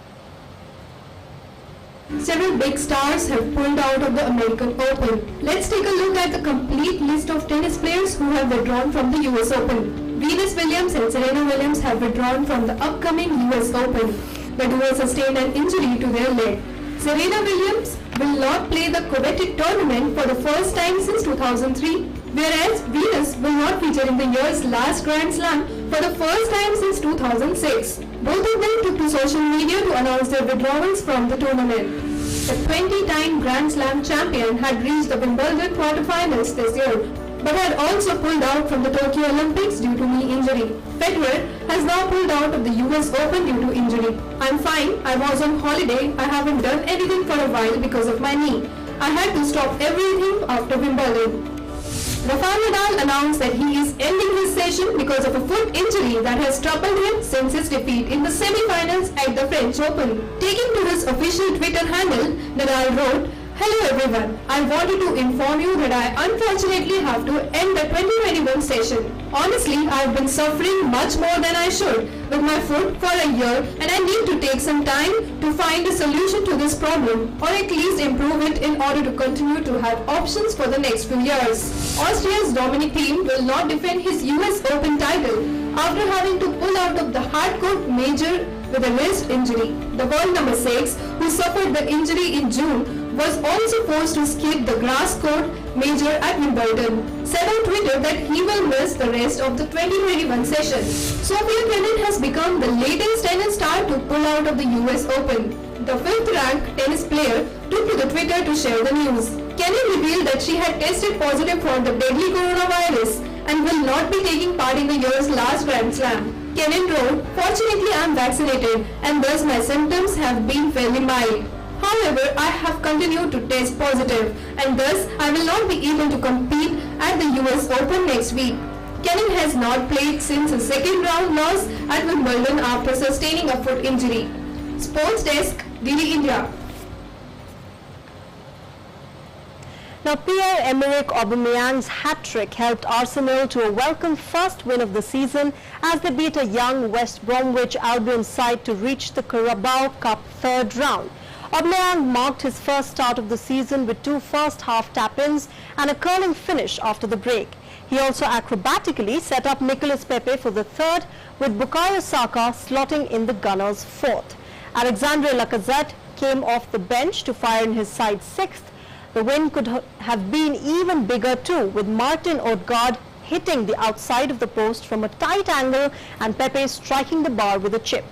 Several big stars have pulled out of the American Open. Let's take a look at the complete list of tennis players who have withdrawn from the US Open. Venus Williams and Serena Williams have withdrawn from the upcoming US Open. The duo sustained an injury to their leg. Serena Williams will not play the coveted tournament for the first time since 2003, whereas Venus will not feature in the year's last Grand Slam for the first time since 2006. Both of them took to social media to announce their withdrawals from the tournament. The 20-time Grand Slam champion had reached the Wimbledon quarterfinals this year, but had also pulled out from the Tokyo Olympics due to knee injury. Federer has now pulled out of the US Open due to injury. I'm fine, I was on holiday, I haven't done anything for a while because of my knee. I had to stop everything after Wimbledon. Rafael Nadal announced that he is ending his session because of a foot injury that has troubled him since his defeat in the semi-finals at the French Open. Taking to his official Twitter handle, Nadal wrote, "Hello everyone, I wanted to inform you that I unfortunately have to end the 2021 session. Honestly, I have been suffering much more than I should with my foot for a year and I need to take some time to find a solution to this problem or at least improve it in order to continue to have options for the next few years." Austria's Dominic Thiem will not defend his US Open title after having to pull out of the hardcourt major with a wrist injury. The world number 6, who suffered the injury in June, was also forced to skip the grass court major at Wimbledon, said on Twitter that he will miss the rest of the 2021 session. Sophia Kenin has become the latest tennis star to pull out of the US Open. The 5th-ranked tennis player took to the Twitter to share the news. Kenin revealed that she had tested positive for the deadly coronavirus and will not be taking part in the year's last Grand Slam. Kenin wrote, "Fortunately, I am vaccinated and thus my symptoms have been fairly mild. However, I have continued to test positive and thus I will not be able to compete at the US Open next week." Kenin has not played since a second-round loss at Wimbledon after sustaining a foot injury. Sports Desk, Delhi, India. Now, Pierre-Emerick Aubameyang's hat-trick helped Arsenal to a welcome first win of the season as they beat a young West Bromwich Albion side to reach the Carabao Cup third round. Aubameyang marked his first start of the season with 2 first-half tap-ins and a curling finish after the break. He also acrobatically set up Nicolas Pepe for the third, with Bukayo Saka slotting in the Gunners' fourth. Alexandre Lacazette came off the bench to fire in his side's sixth. The win could have been even bigger too, with Martin Odegaard hitting the outside of the post from a tight angle and Pepe striking the bar with a chip.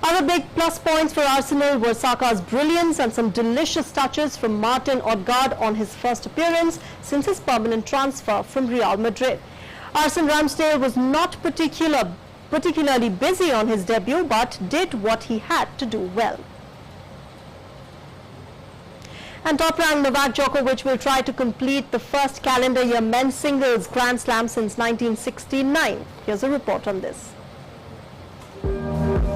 Other big plus points for Arsenal were Saka's brilliance and some delicious touches from Martin Odegaard on his first appearance since his permanent transfer from Real Madrid. Arsene Ramsdale was not particularly busy on his debut, but did what he had to do well. And top-ranked Novak Djokovic will try to complete the first calendar year men's singles Grand Slam since 1969. Here's a report on this.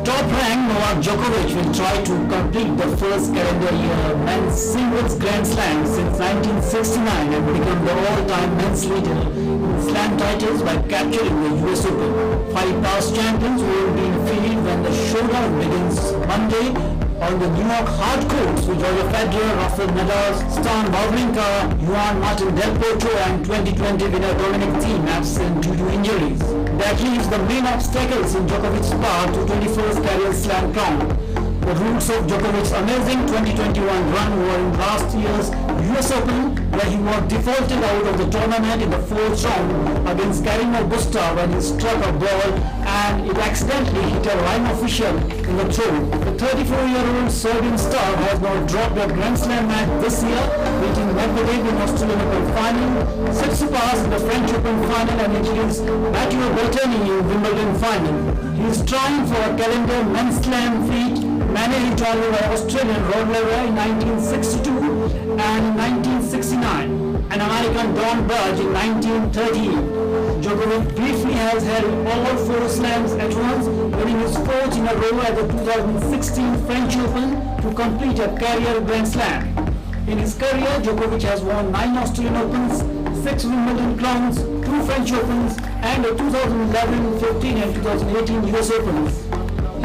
Top-ranked Novak Djokovic will try to complete the first calendar year men's singles Grand Slam since 1969 and become the all-time men's leader in slam titles by capturing the US Open. 5 past champions will be in field when the showdown begins Monday on the New York hard courts with Roger Federer, Rafael Nadal, Stan Wawrinka, Juan Martin Del Potro and 2020 winner Dominic Thiem absent due to injuries. That leaves the main obstacles in Djokovic's path to 21st career slam crown. The roots of Djokovic's amazing 2021 run were in last year's US Open, where he was defaulted out of the tournament in the 4th round against Carreño Busta when he struck a ball and it accidentally hit a line official in the throat. The 34-year-old Serbian star has now dropped a Grand Slam match this year, beating Medvedev in Australian Open final, Tsitsipas in the French Open final and introduced Matteo Berrettini in Wimbledon final. He is trying for a calendar men's slam feat managed entirely by Australian Rod Laver in 1962 and in 1969, and American Don Burge in 1913. Djokovic briefly has held all 4 slams at once, winning his 4th in a row at the 2016 French Open to complete a career Grand Slam. In his career, Djokovic has won 9 Australian Opens, 6 Wimbledon crowns, 2 French Opens, and the 2011, 15 and 2018 US Opens.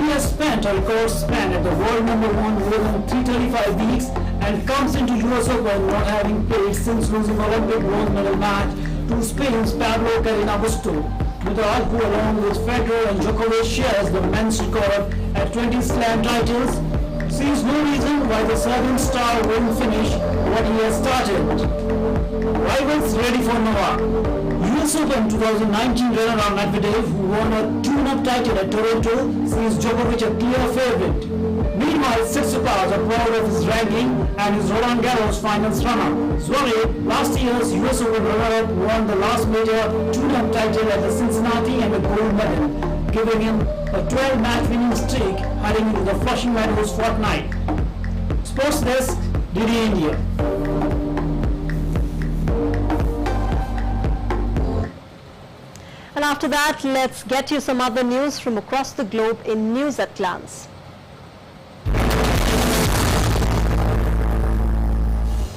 He has spent a record span at the world number 1 more than 335 weeks and comes into US Open not having played since losing Olympic gold medal match to Spain's Pablo Carreño Busta. Nadal, who along with Federer and Djokovic shares the men's record at 20 slam titles, sees no reason why the Serbian star won't finish what he has started. Rivals ready for Novak. US Open 2019 runner-up Medvedev, who won a tune-up title at Toronto, sees Djokovic a clear favorite. Meanwhile, Tsitsipas are proud of his ranking and his Roland Garros finals runner. Zverev, last year's US Open runner-up, won the last major tune-up title at the Cincinnati and a gold medal, giving him a 12-match winning streak heading into the Flushing Meadows fortnight. Sports Desk, DD India. And after that, let's get you some other news from across the globe in News at Glance.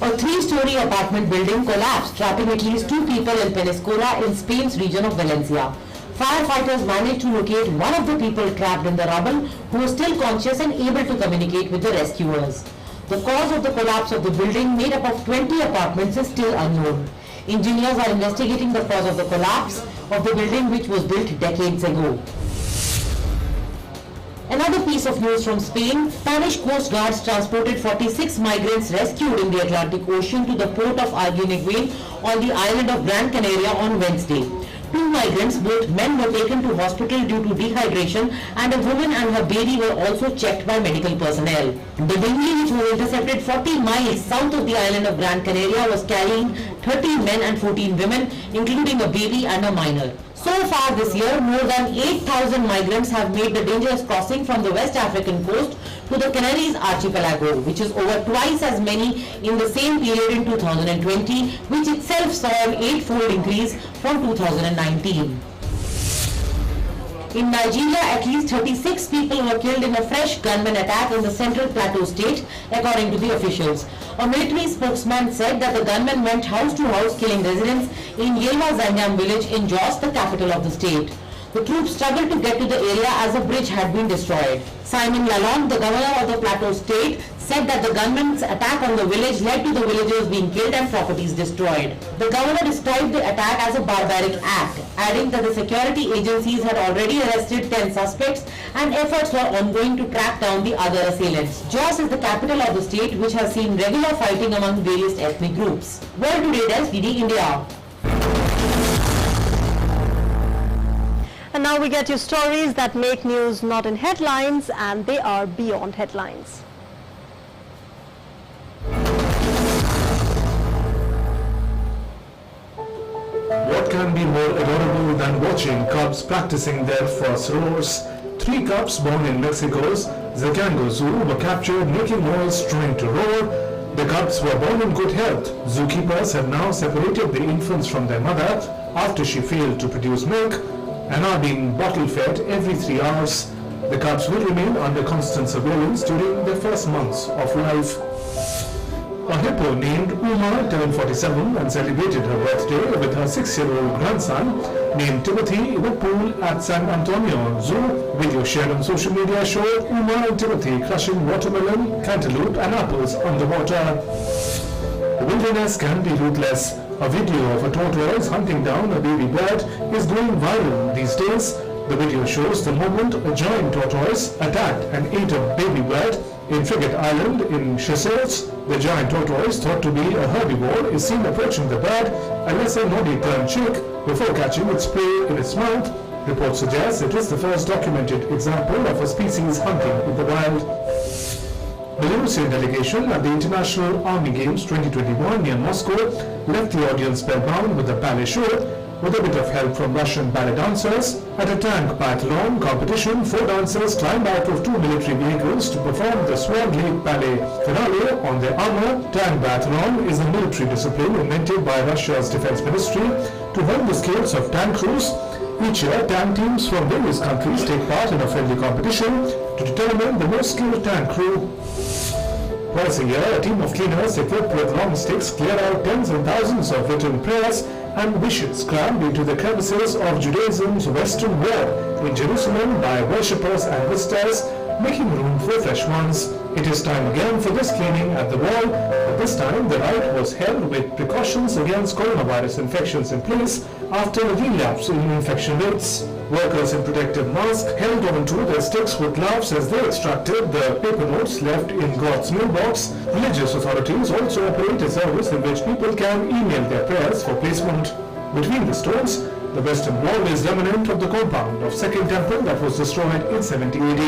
A 3-story apartment building collapsed, trapping at least 2 people in Peñíscola in Spain's region of Valencia. Firefighters managed to locate one of the people trapped in the rubble, who was still conscious and able to communicate with the rescuers. The cause of the collapse of the building, made up of 20 apartments, is still unknown. Engineers are investigating the cause of the collapse of the building, which was built decades ago. Another piece of news from Spain: Spanish Coast Guards transported 46 migrants rescued in the Atlantic Ocean to the port of Arguineguín on the island of Gran Canaria on Wednesday. 2 migrants, both men, were taken to hospital due to dehydration, and a woman and her baby were also checked by medical personnel. The dinghy, which was intercepted 40 miles south of the island of Gran Canaria, was carrying 30 men and 14 women, including a baby and a minor. So far this year, more than 8,000 migrants have made the dangerous crossing from the West African coast to the Canaries archipelago, which is over twice as many in the same period in 2020, which itself saw an 8-fold increase from 2019. In Nigeria, at least 36 people were killed in a fresh gunman attack in the Central Plateau state, according to the officials. A military spokesman said that the gunman went house to house, killing residents in Yelwa Zanyam village in Jos, the capital of the state. The troops struggled to get to the area as a bridge had been destroyed. Simon Lalonde, the governor of the Plateau state, said that the gunman's attack on the village led to the villagers being killed and properties destroyed. The governor described the attack as a barbaric act, adding that the security agencies had already arrested 10 suspects and efforts were ongoing to track down the other assailants. Jos is the capital of the state, which has seen regular fighting among various ethnic groups. World Today Desk, DD India. And now we get you stories that make news not in headlines, and they are beyond headlines. What can be more adorable than watching cubs practicing their first roars? 3 cubs born in Mexico's Zacango Zoo were captured making noise trying to roar. The cubs were born in good health. Zookeepers have now separated the infants from their mother after she failed to produce milk and are being bottle fed every 3 hours. The cubs will remain under constant surveillance during their first months of life. A hippo named Uma turned 47 and celebrated her birthday with her 6-year-old grandson named Timothy in a pool at San Antonio Zoo. Video shared on social media showed Uma and Timothy crushing watermelon, cantaloupe and apples on the water. The wilderness can be ruthless. A video of a tortoise hunting down a baby bird is going viral these days. The video shows the moment a giant tortoise attacked and ate a baby bird in Frigate Island in Seychelles. The giant tortoise, thought to be a herbivore, is seen approaching the bird, a lesser noddy-turned chick, before catching its prey in its mouth. Reports suggest it is the first documented example of a species hunting in the wild. Belarusian delegation at the International Army Games 2021 near Moscow left the audience spellbound with the ballet show. With a bit of help from Russian ballet dancers, at a tank biathlon competition, 4 dancers climbed out of 2 military vehicles to perform the Swan Lake ballet finale on their armor. Tank biathlon is a military discipline invented by Russia's defense ministry to hone the skills of tank crews. Each year, tank teams from various countries take part in a friendly competition to determine the most skilled tank crew. Twice a year, a team of cleaners equipped with long sticks clear out tens and thousands of written prayers and wishes crammed into the crevices of Judaism's western wall in Jerusalem by worshippers and visitors, making room for fresh ones. It is time again for this cleaning at the wall, but this time the rite was held with precautions against coronavirus infections in place after a relapse in infection rates. Workers in protective masks held onto their sticks with gloves as they extracted the paper notes left in God's mailbox. Religious authorities also operate a service in which people can email their prayers for placement. Between the stones, the western wall is remnant of the compound of Second Temple that was destroyed in 70 AD.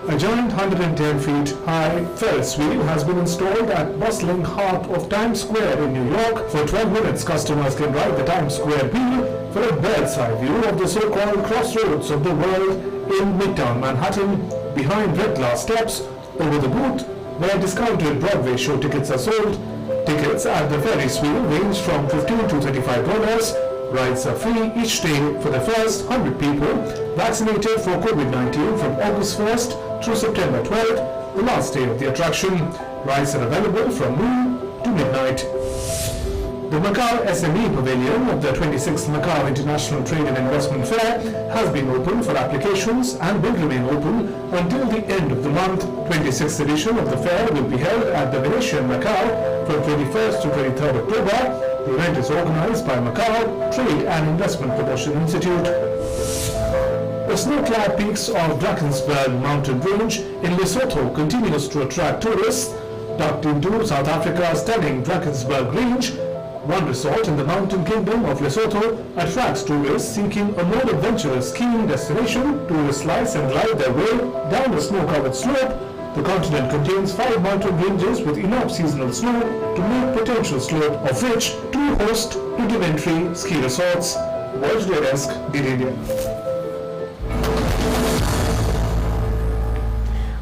A giant 110 feet high Ferris wheel has been installed at bustling heart of Times Square in New York. For 12 minutes, customers can ride the Times Square wheel for a bird's-eye view of the so-called crossroads of the world in Midtown Manhattan. Behind red glass steps, over the booth, where discounted Broadway show tickets are sold. Tickets at the Ferris wheel range from $15 to $35. Rides are free each day for the first 100 people vaccinated for COVID-19 from August 1st through September 12th, the last day of the attraction. Rides are available from noon to midnight. The Macau SME Pavilion of the 26th Macau International Trade and Investment Fair has been open for applications and will remain open until the end of the month. 26th edition of the fair will be held at the Venetian Macau from 21st to 23rd October. The event is organized by Macau Trade and Investment Promotion Institute. The snow-clad peaks of Drakensberg mountain range in Lesotho continues to attract tourists. Tucked into South Africa's stunning Drakensberg range, one resort in the mountain kingdom of Lesotho attracts tourists seeking a more adventurous skiing destination. Tourists slice and glide their way down a snow-covered slope. The continent contains 5 mountain ranges with enough seasonal snow to make potential slope, of which 2 host rudimentary ski resorts. World Today Desk, DD India.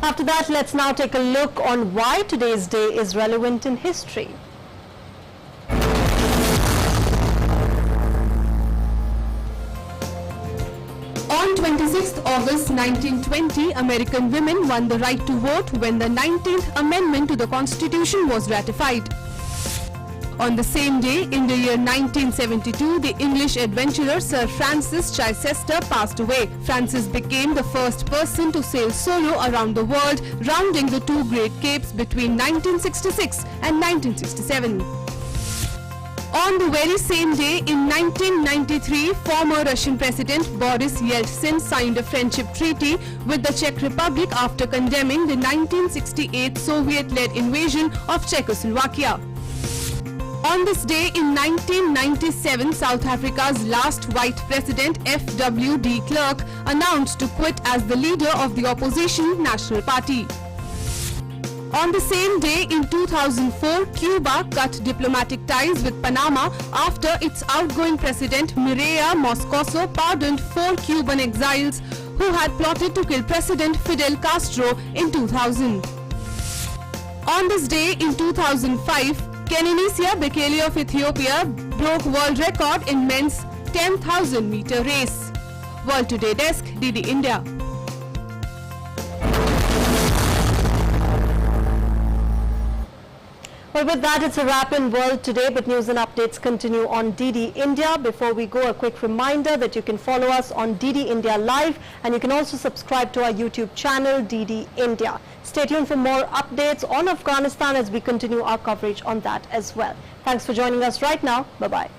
After that, let's now take a look on why today's day is relevant in history. On 26th August 1920, American women won the right to vote when the 19th Amendment to the Constitution was ratified. On the same day, in the year 1972, the English adventurer Sir Francis Chichester passed away. Francis became the first person to sail solo around the world, rounding the two Great Capes between 1966 and 1967. On the very same day, in 1993, former Russian President Boris Yeltsin signed a friendship treaty with the Czech Republic after condemning the 1968 Soviet-led invasion of Czechoslovakia. On this day in 1997, South Africa's last white president F.W. de Klerk announced to quit as the leader of the opposition National Party. On the same day in 2004, Cuba cut diplomatic ties with Panama after its outgoing president Mireya Moscoso pardoned 4 Cuban exiles who had plotted to kill President Fidel Castro in 2000. On this day in 2005, Kenenisa Bekele of Ethiopia broke world record in men's 10,000 meter race. World Today Desk, DD India. Well, with that, it's a wrap in World Today, but news and updates continue on DD India. Before we go, a quick reminder that you can follow us on DD India Live, and you can also subscribe to our YouTube channel, DD India. Stay tuned for more updates on Afghanistan as we continue our coverage on that as well. Thanks for joining us right now. Bye-bye.